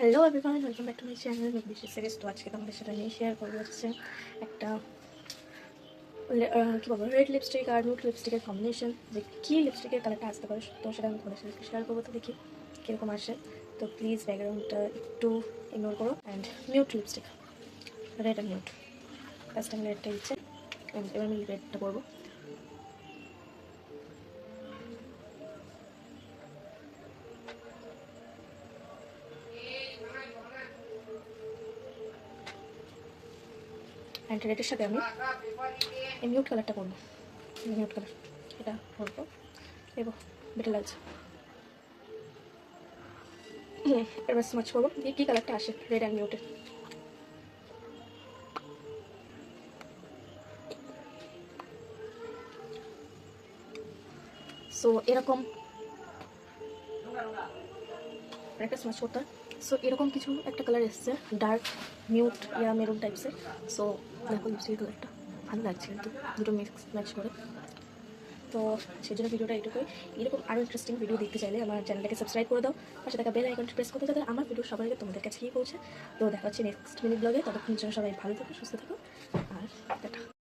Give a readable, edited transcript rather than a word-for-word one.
Hello everyone, welcome back to my channel বিশেষ series. তো আজকে তোমাদের সাথে নিয়ে শেয়ার করবো হচ্ছে একটা কী বলবো রেড লিপস্টিক আর নিউড লিপস্টিকের কম্বিনেশন, যে কী লিপস্টিকের কালারটা আসতে পারে। তো সেটা আমি তোমাদের সাথে শেয়ার করবো, তো দেখি কীরকম আসে। তো প্লিজ ব্যাকগ্রাউন্ডটা একটু ইগনোর করো। অ্যান্ড নিউড লিপস্টিক, রেড আর নিউড, ফার্স্ট টাইম রেডটা দিচ্ছে। অ্যান্ড এবার আমি রেডটা করবো। অ্যান্ড রেডের সাথে আমি এই নিউড কালারটা করবো। নিউড কালার এটা করবো, এবং বেটার লাগছে। এবার স্মাচ করবো, দিয়ে কী কালারটা আসে রেড অ্যান্ড নিউডের। সো এরকম একটা স্মাচ করতে হয়। সো এরকম কিছু একটা কালার এসছে, ডার্ক মিউট ইয়া মেরুন টাইপসের। সো দেখো লিপস্টিক কালারটা ভালো লাগছে, কিন্তু দুটো মিক্স ম্যাচ করে। তো সেই জন্য ভিডিওটা এইটুকুই। এরকম আরও ইন্টারেস্টিং ভিডিও দেখতে চাইলে আমার চ্যানেলটাকে সাবস্ক্রাইব করে দাও, পাশে থাকা বেল আইকনটি প্রেস করতে, যাতে আমার ভিডিও সবার আগে তোমাদের কাছে গিয়ে পৌঁছে। তো দেখা হচ্ছে নেক্সট মিনি ব্লগে। ততক্ষণ জন্য সবাই ভালো থাকো, সুস্থ থাকো, আর টাটা।